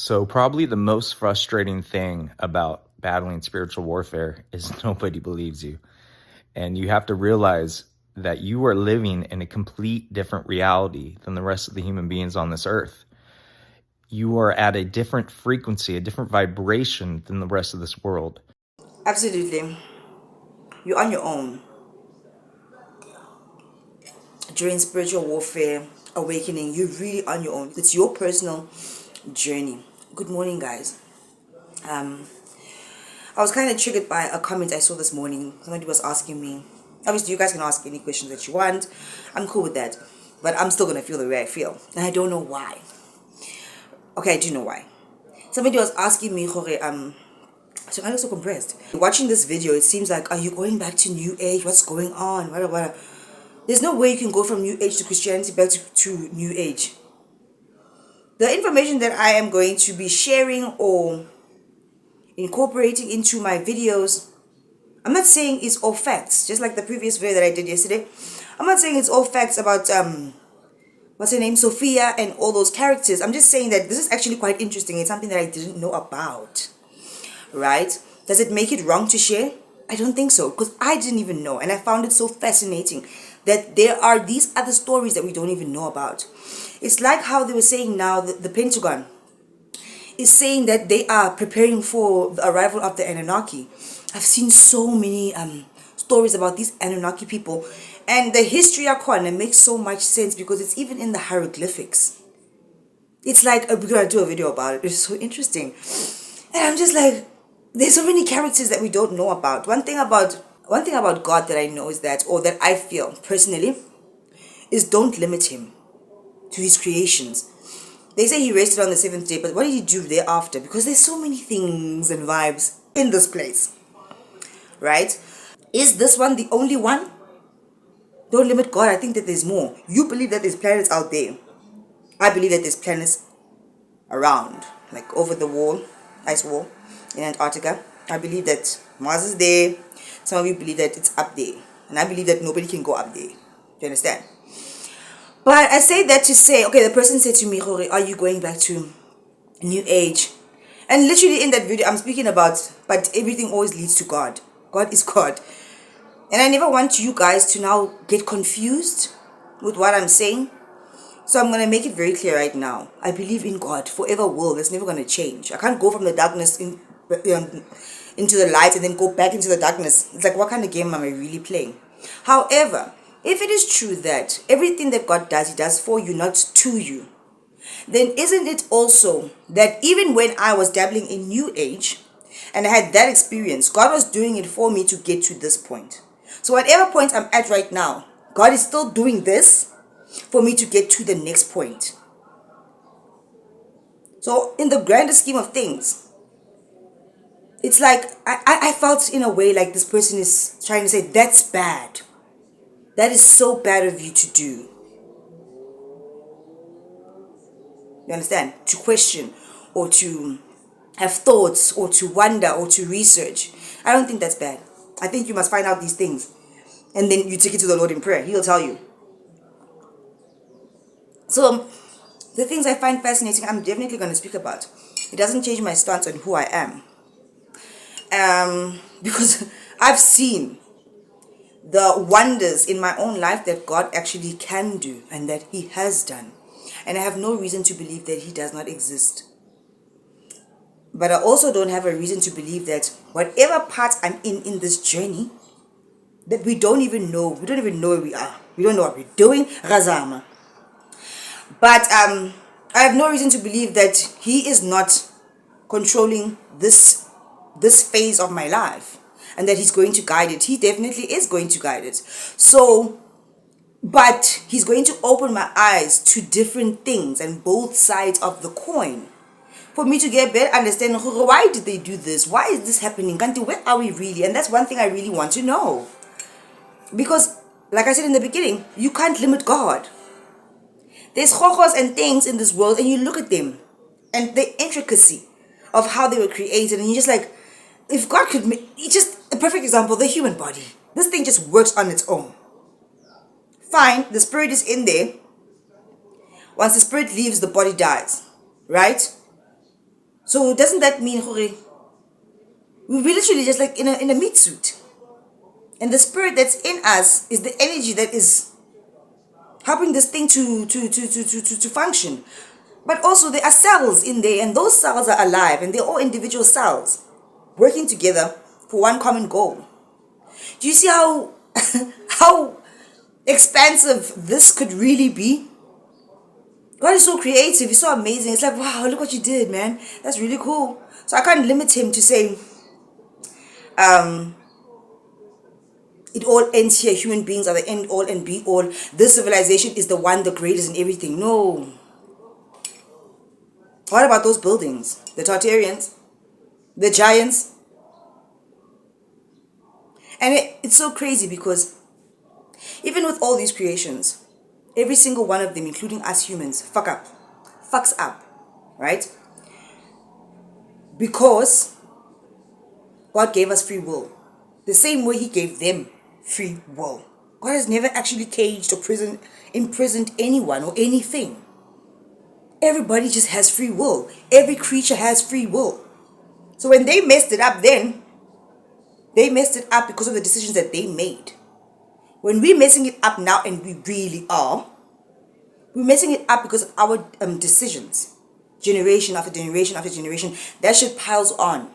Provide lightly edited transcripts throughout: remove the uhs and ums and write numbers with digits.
So, probably the most frustrating thing about battling spiritual warfare is nobody believes you. And you have to realize that you are living in a complete different reality than the rest of the human beings on this earth. You are at a different frequency, a different vibration than the rest of this world. Absolutely. You're on your own. During spiritual warfare, awakening, you're really on your own. It's your personal journey. Good morning, guys. I was kind of triggered by a comment I saw this morning. Somebody was asking me. Obviously, you guys can ask any questions that you want. I'm cool with that. But I'm still going to feel the way I feel. And I don't know why. Okay, I do know why. Somebody was asking me, so I'm so compressed. Watching this video, it seems like, are you going back to New Age? What's going on? What? There's no way you can go from New Age to Christianity back to New Age. The information that I am going to be sharing or incorporating into my videos, I'm not saying it's all facts, just like the previous video that I did yesterday. I'm not saying it's all facts about what's her name, Sophia, and all those characters. I'm just saying that this is actually quite interesting. It's something that I didn't know about, right? Does it make it wrong to share? I don't think so, because I didn't even know, and I found it so fascinating that there are these other stories that we don't even know about. It's like how they were saying now, the Pentagon is saying that they are preparing for the arrival of the Anunnaki. I've seen so many stories about these Anunnaki people, and the history of Kwana makes so much sense because it's even in the hieroglyphics. It's like, we're gonna do a video about it. It's so interesting, and I'm just like, there's so many characters that we don't know about. One thing about God that I know is that, or that I feel personally, is don't limit him to his creations. They say he rested on the seventh day, but what did he do thereafter? Because there's so many things and vibes in this place, right? Is this one the only one? Don't limit God. I think that there's more. You believe that there's planets out there. I believe that there's planets around, like over the wall, ice wall in Antarctica. I believe that Mars is there. Some of you believe that it's up there. And I believe that nobody can go up there. Do you understand? But I say that to say, okay, the person said to me, are you going back to New Age? And literally in that video, I'm speaking about, but everything always leads to God. God is God. And I never want you guys to now get confused with what I'm saying. So I'm going to make it very clear right now. I believe in God. Forever will. That's never going to change. I can't go from the darkness into the light and then go back into the darkness. It's like, what kind of game am I really playing? However, if it is true that everything that God does, he does for you, not to you, then isn't it also that even when I was dabbling in New Age and I had that experience, God was doing it for me to get to this point. So whatever point I'm at right now, God is still doing this for me to get to the next point. So in the grander scheme of things, it's like I felt in a way like this person is trying to say, that's bad. That is so bad of you to do. You understand? To question or to have thoughts or to wonder or to research. I don't think that's bad. I think you must find out these things. And then you take it to the Lord in prayer. He'll tell you. So the things I find fascinating, I'm definitely going to speak about. It doesn't change my stance on who I am. Because I've seen the wonders in my own life that God actually can do and that he has done. And I have no reason to believe that he does not exist. But I also don't have a reason to believe that whatever part I'm in this journey, that we don't even know where we are. We don't know what we're doing. Razama. But I have no reason to believe that he is not controlling this phase of my life and that he's going to guide it. He definitely is going to guide it. So, but he's going to open my eyes to different things and both sides of the coin for me to get better understanding. Why did they do this? Why is this happening? Kanti, where are we really? And that's one thing I really want to know. Because, like I said in the beginning, you can't limit God. There's chokos and things in this world, and you look at them and the intricacy of how they were created, and you're just like, if God could make, it's just a perfect example, the human body. This thing just works on its own. Fine, the spirit is in there. Once the spirit leaves, the body dies, right? So doesn't that mean we're literally just like in a meat suit? And the spirit that's in us is the energy that is helping this thing to function. But also there are cells in there, and those cells are alive, and they're all individual cells working together for one common goal. Do you see how how expansive this could really be? God is so creative. He's so amazing. It's like, wow, look what you did, man. That's really cool. So I can't limit him to say, it all ends here. Human beings are the end all and be all. This civilization is the one, the greatest in everything. No. What about those buildings? The Tartarians? The giants? And it's so crazy because even with all these creations, every single one of them, including us humans, fucks up, right? Because God gave us free will. The same way he gave them free will. God has never actually caged or imprisoned anyone or anything. Everybody just has free will. Every creature has free will. So when they messed it up then, they messed it up because of the decisions that they made. When we're messing it up now, and we really are, we're messing it up because of our decisions. Generation after generation after generation, that shit piles on.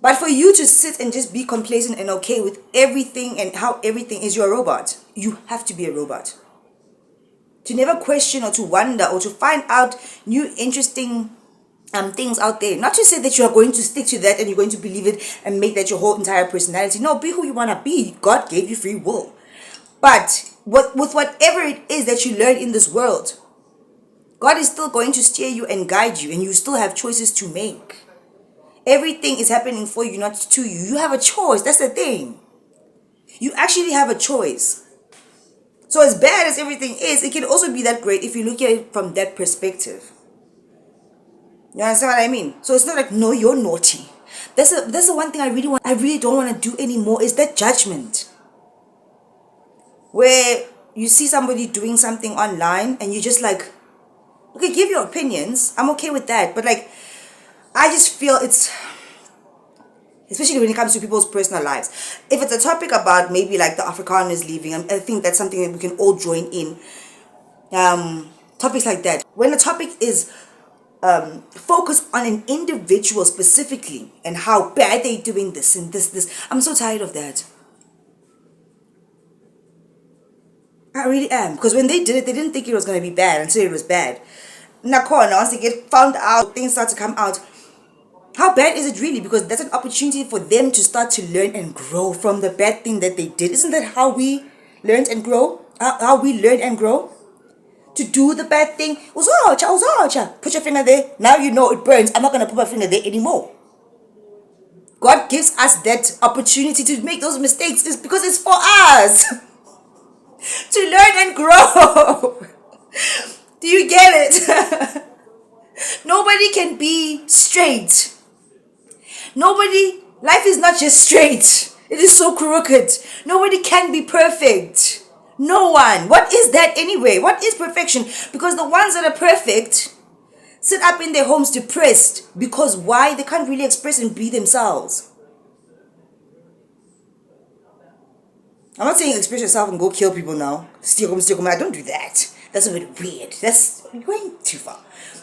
But for you to sit and just be complacent and okay with everything and how everything is, you're a robot. You have to be a robot. To never question or to wonder or to find out new interesting things out there. Not to say that you are going to stick to that and you're going to believe it and make that your whole entire personality. No, be who you want to be. God gave you free will. But with whatever it is that you learn in this world, God is still going to steer you and guide you, and you still have choices to make. Everything is happening for you, not to you. You have a choice. That's the thing. You actually have a choice. So as bad as everything is, it can also be that great if you look at it from that perspective. You understand what I mean? So it's not like, no, you're naughty. That's the one thing I really don't want to do anymore, is that judgment. Where you see somebody doing something online and you just like, okay, give your opinions. I'm okay with that. But like, I just feel it's, especially when it comes to people's personal lives. If it's a topic about maybe like the Afrikaners leaving, I think that's something that we can all join in. Topics like that. When the topic is focus on an individual specifically and how bad they're doing this and this. I'm so tired of that. I really am. Because when they did it, they didn't think it was going to be bad until it was bad. Now, once they get found out, things start to come out. How bad is it really? Because that's an opportunity for them to start to learn and grow from the bad thing that they did. Isn't that how we learned and grow? How we learn and grow? To do the bad thing. Put your finger there. Now you know it burns. I'm not going to put my finger there anymore. God gives us that opportunity to make those mistakes. It's because it's for us. To learn and grow. Do you get it? Nobody can be straight. Life is not just straight. It is so crooked. Nobody can be perfect. No one. What is that anyway? What is perfection? Because the ones that are perfect sit up in their homes depressed. Because why? They can't really express and be themselves. I'm not saying express yourself and go kill people now. Steal them. I don't do that. That's a bit weird. That's going too far.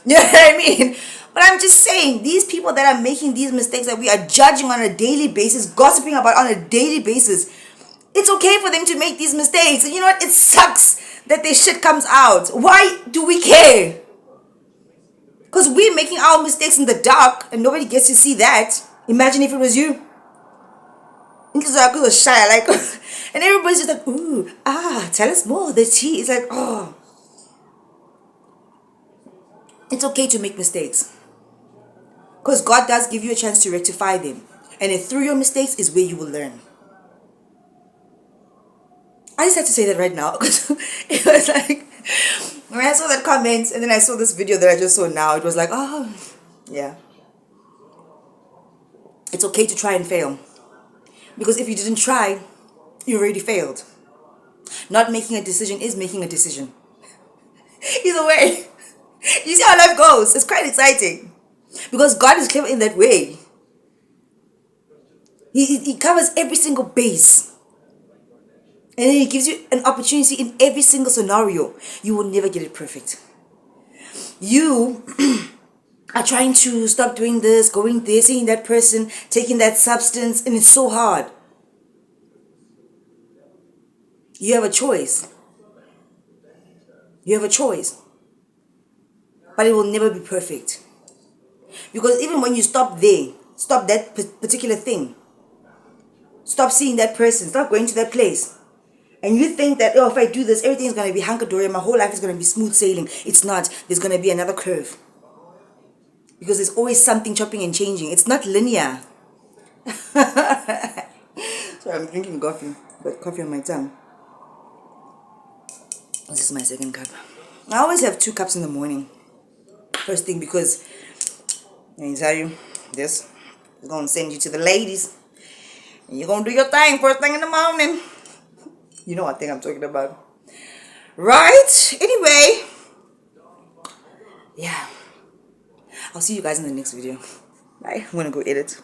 You know what I mean? But I'm just saying, these people that are making these mistakes that we are judging on a daily basis, gossiping about on a daily basis, it's okay for them to make these mistakes. And you know what? It sucks that their shit comes out. Why do we care? Because we're making our mistakes in the dark and nobody gets to see that. Imagine if it was you. Like, and everybody's just like, ooh, tell us more. The tea is like, oh. It's okay to make mistakes. Because God does give you a chance to rectify them. And through your mistakes is where you will learn. I just had to say that right now. Because it was like, when I saw that comment and then I saw this video that I just saw now, it was like, oh, yeah. It's okay to try and fail. Because if you didn't try, you already failed. Not making a decision is making a decision. Either way. You see how life goes. It's quite exciting because God is clever in that way. He covers every single base, and then He gives you an opportunity in every single scenario. You will never get it perfect. You are trying to stop doing this, going there, seeing that person, taking that substance, and it's so hard. You have a choice. You have a choice. But it will never be perfect. Because even when you stop there, stop that particular thing, stop seeing that person, stop going to that place, and you think that, oh, if I do this, everything is going to be hunky-dory, my whole life is going to be smooth sailing. It's not. There's going to be another curve. Because there's always something chopping and changing. It's not linear. Sorry, I'm drinking coffee. Got coffee on my tongue. This is my second cup. I always have 2 cups in the morning. First thing, because let me tell you, this is going to send you to the ladies. And you're going to do your thing first thing in the morning. You know what thing I'm talking about. Right? Anyway. Yeah. I'll see you guys in the next video. Bye. I'm going to go edit.